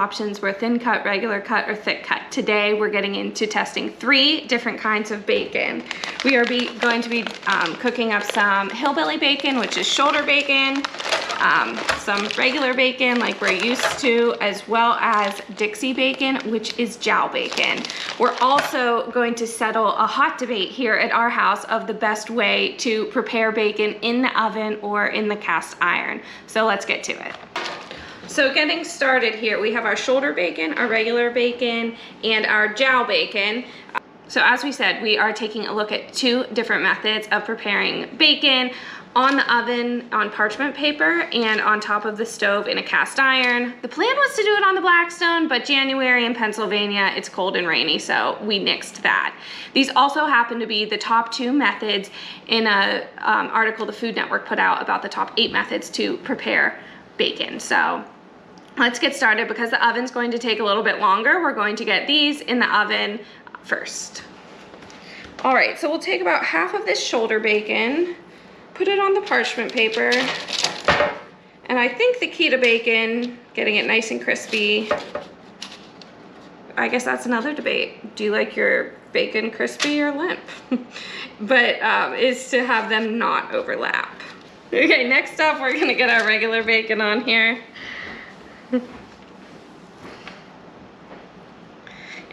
options were thin cut, regular cut, or thick cut. Today we're getting into testing 3 different kinds of bacon. We are going to be cooking up some hillbilly bacon, which is shoulder bacon, some regular bacon like we're used to, as well as Dixie bacon, which is jowl bacon. We're also going to settle a hot debate here at our house of the best way to prepare bacon in the oven or in the cast iron. So let's get to it. So getting started here, we have our shoulder bacon, our regular bacon, and our jowl bacon. So as we said, we are taking a look at 2 different methods of preparing bacon: on the oven on parchment paper and on top of the stove in a cast iron. The plan was to do it on the Blackstone, but January in Pennsylvania, it's cold and rainy, so we nixed that. These also happen to be the top 2 methods in a article the Food Network put out about the top 8 methods to prepare bacon. So let's get started. Because the oven's going to take a little bit longer, we're going to get these in the oven first. All right, so we'll take about half of this shoulder bacon, put it on the parchment paper, and I think the key to bacon, getting it nice and crispy, I guess that's another debate. Do you like your bacon crispy or limp? But is to have them not overlap. Okay, next up we're gonna get our regular bacon on here.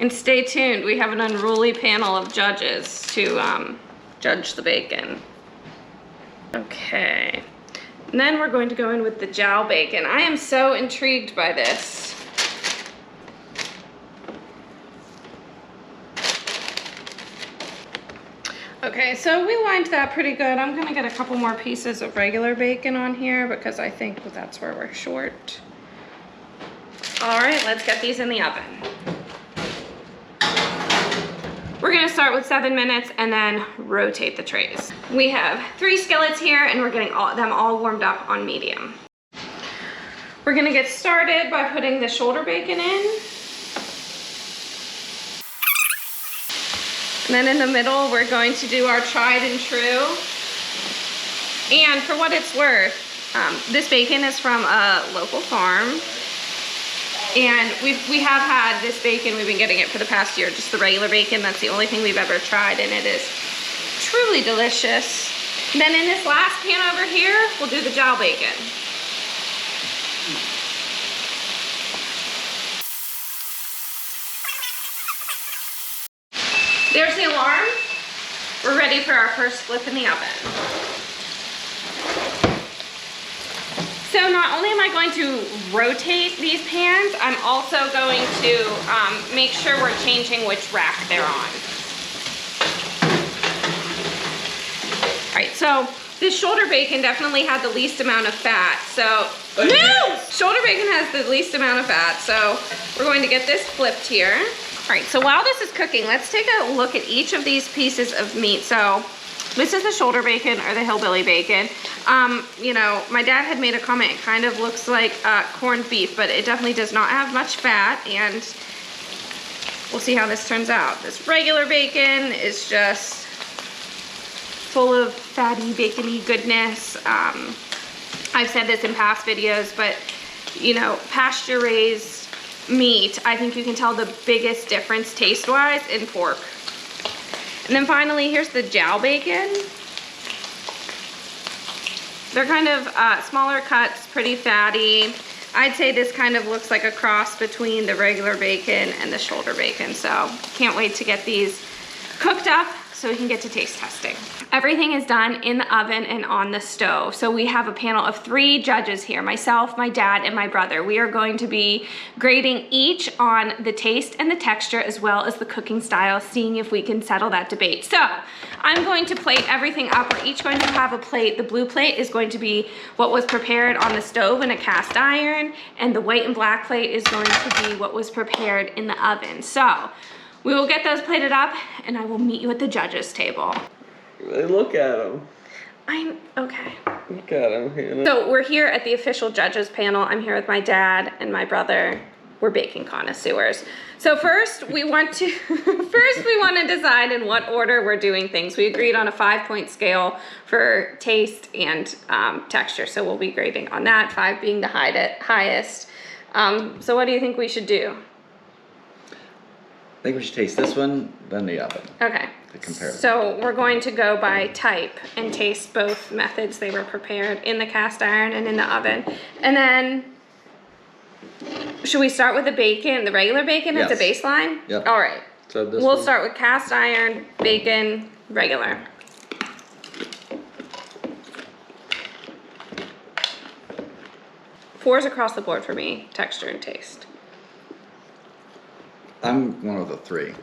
And stay tuned, we have an unruly panel of judges to judge the bacon. Okay, and then we're going to go in with the jowl bacon. I am so intrigued by this. Okay, so we lined that pretty good. I'm gonna get a couple more pieces of regular bacon on here because I think that's where we're short. All right, let's get these in the oven. We're gonna start with 7 minutes and then rotate the trays. We have 3 skillets here and we're getting them all warmed up on medium. We're gonna get started by putting the shoulder bacon in. And then in the middle, we're going to do our tried and true. And for what it's worth, this bacon is from a local farm. And we have had this bacon, we've been getting it for the past year, just the regular bacon. That's the only thing we've ever tried, and it is truly delicious. And then in this last pan over here, we'll do the jowl bacon. There's the alarm. We're ready for our first flip in the oven. So not only am I going to rotate these pans, I'm also going to make sure we're changing which rack they're on. All right, so this shoulder bacon definitely had the least amount of fat. So, no! Shoulder bacon has the least amount of fat, so we're going to get this flipped here. All right, so while this is cooking, let's take a look at each of these pieces of meat. So this is the shoulder bacon or the hillbilly bacon. You know, my dad had made a comment, it kind of looks like corned beef, but it definitely does not have much fat, and we'll see how this turns out. This regular bacon is just full of fatty, bacony goodness. I've said this in past videos, but you know, pasture-raised meat, I think you can tell the biggest difference taste-wise in pork. And then finally, here's the jowl bacon. They're kind of smaller cuts, pretty fatty. I'd say this kind of looks like a cross between the regular bacon and the shoulder bacon. So can't wait to get these cooked up so we can get to taste testing. Everything is done in the oven and on the stove. So we have a panel of 3 judges here, myself, my dad, and my brother. We are going to be grading each on the taste and the texture as well as the cooking style, seeing if we can settle that debate. So I'm going to plate everything up. We're each going to have a plate. The blue plate is going to be what was prepared on the stove in a cast iron, and the white and black plate is going to be what was prepared in the oven. So we will get those plated up and I will meet you at the judges table. Look at them. Okay. Look at them, Hannah. So we're here at the official judges panel. I'm here with my dad and my brother. We're bacon connoisseurs. So first we want to decide in what order we're doing things. We agreed on a 5-point scale for taste and texture. So we'll be grading on that, 5 being the highest. So what do you think we should do? I think we should taste this one, then the oven. Okay. To compare them. So we're going to go by type and taste both methods they were prepared in the cast iron and in the oven. And then, should we start with the bacon, the regular bacon as a Yes. baseline? Yep. All right. So this We'll one? start with cast iron, bacon, regular. Fours across the board for me, texture and taste. I'm one of the three.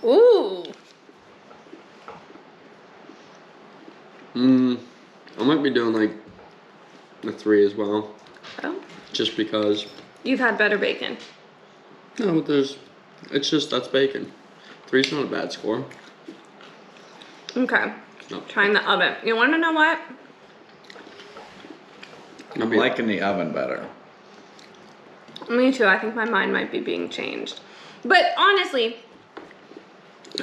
Ooh. I might be doing like a 3 as well, Oh, just because. you've had better bacon. No, but it's just that's bacon. 3's not a bad score. Okay. No. Trying the oven. You want to know what? I'm liking the oven better. Me too. I think my mind might be being changed. But honestly,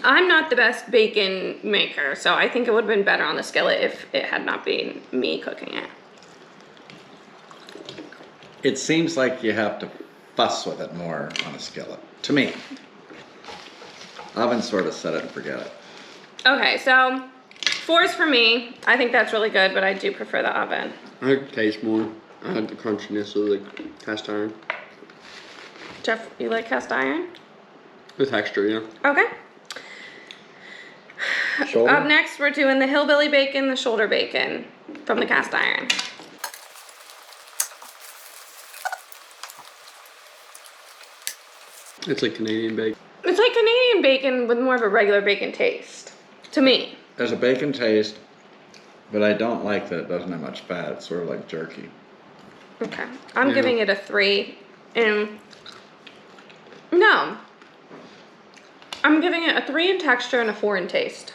I'm not the best bacon maker, so I think it would have been better on the skillet if it had not been me cooking it. It seems like you have to fuss with it more on a skillet. To me. Oven sort of set it and forget it. Okay, so 4s for me. I think that's really good, but I do prefer the oven. I taste more. I had the crunchiness of the cast iron. Jeff, you like cast iron? The texture, yeah. Okay. Shoulder? Up next, we're doing the hillbilly bacon, the shoulder bacon from the cast iron. It's like Canadian bacon. It's like Canadian bacon with more of a regular bacon taste, to me. There's a bacon taste, but I don't like that it doesn't have much fat. It's sort of like jerky. Okay, I'm Yeah. giving it a 3, and no, I'm giving it a 3 in texture and a 4 in taste.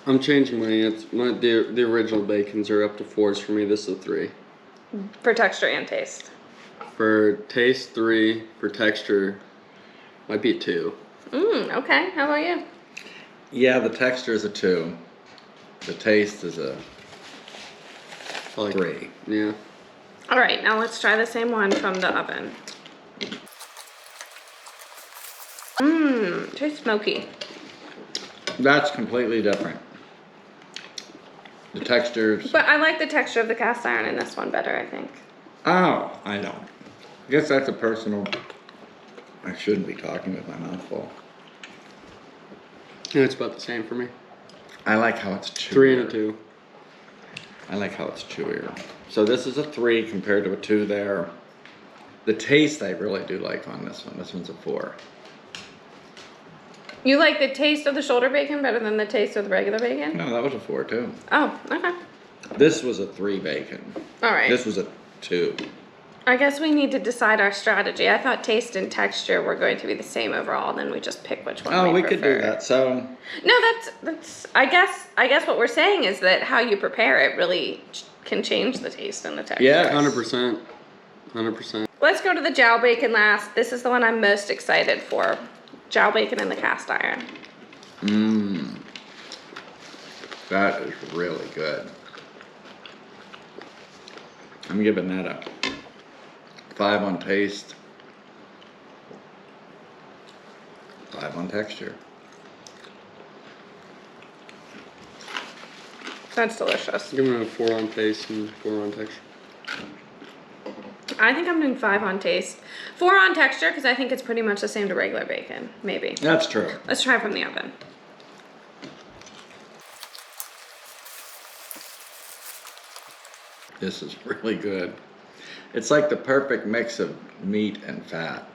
I'm changing the original bacons are up to 4s for me. This is a 3. For texture and taste. For taste 3. For texture, might be a 2. Okay, how about you? Yeah, the texture is a 2. The taste is a I like 3. Yeah. All right, now let's try the same one from the oven. Tastes smoky. That's completely different. The textures. But I like the texture of the cast iron in this one better, I think. Oh, I know. I guess that's a personal. I shouldn't be talking with my mouth full. Yeah, it's about the same for me. I like how it's chewier. 3 and a 2. I like how it's chewier. So this is a 3 compared to a 2 there. The taste I really do like on this one. This one's a 4. You like the taste of the shoulder bacon better than the taste of the regular bacon? No, that was a 4 too. Oh, okay. This was a 3 bacon. All right. This was a 2. I guess we need to decide our strategy. I thought taste and texture were going to be the same overall, and then we just pick which one Oh, we prefer. could do that. So No, that's. I guess what we're saying is that how you prepare it really can change the taste and the texture. Yeah. 100%. 100%. Let's go to the jowl bacon last. This is the one I'm most excited for. Jowl bacon in the cast iron. that is really good. I'm giving that a 5 on taste. 5 on texture. That's delicious. Give it a 4 on taste and 4 on texture. I think I'm doing 5 on taste. 4 on texture, because I think it's pretty much the same to regular bacon. Maybe. That's true. Let's try from the oven. This is really good. It's like the perfect mix of meat and fat.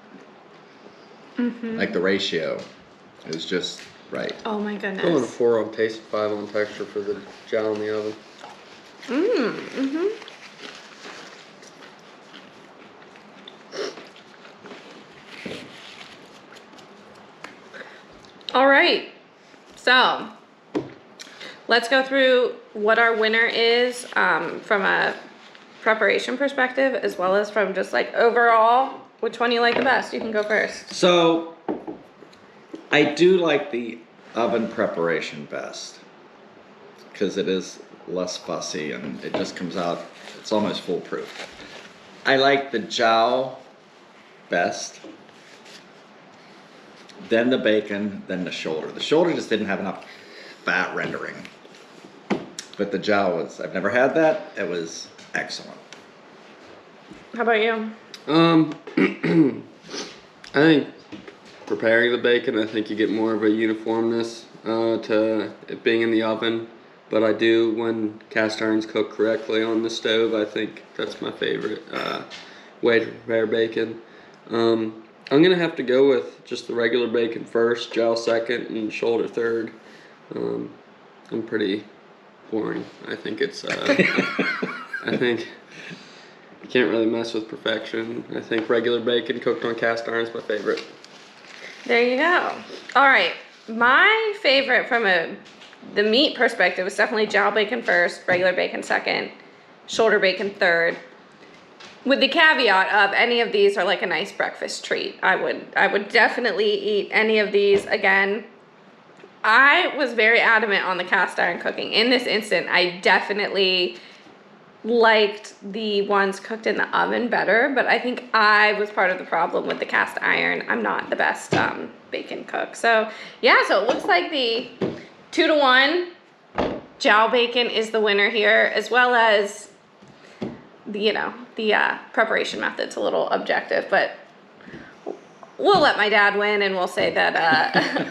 Like the ratio is just right. Oh my Going a goodness. 4 on taste, 5 on texture for the jowl in the oven. All right. So, let's go through what our winner is from a preparation perspective, as well as from just like overall, which one you like the best. You can go first. So, I do like the oven preparation best because it is less fussy and it just comes out It's almost foolproof. I like the jowl best, then the bacon, then the shoulder. The shoulder just didn't have enough fat rendering. But the jowl was, I've never had that. It was excellent. How about you? I think preparing the bacon, I think you get more of a uniformness to it being in the oven. But I do, when cast irons cook correctly on the stove, I think that's my favorite way to prepare bacon. I'm gonna have to go with just the regular bacon first, jowl second, and shoulder third. I'm pretty boring. I think it's. I think you can't really mess with perfection. I think regular bacon cooked on cast iron is my favorite. There you go. All right, my favorite from the meat perspective is definitely jowl bacon first, regular bacon second, shoulder bacon third. With the caveat of any of these are like a nice breakfast treat. I would definitely eat any of these again. I was very adamant on the cast iron cooking. In this instant, I definitely liked the ones cooked in the oven better, but I think I was part of the problem with the cast iron. I'm not the best bacon cook. So yeah, so it looks like the 2-to-1 jowl bacon is the winner here, as well as the preparation method's a little objective, but we'll let my dad win and we'll say that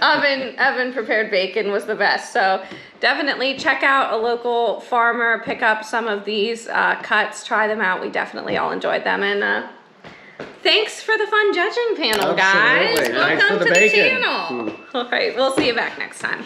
oven prepared bacon was the best. So definitely check out a local farmer, pick up some of these cuts, try them out. We definitely all enjoyed them, and thanks for the fun judging panel, guys. Absolutely. Thanks Welcome for the to bacon. the channel. All right, we'll see you back next time.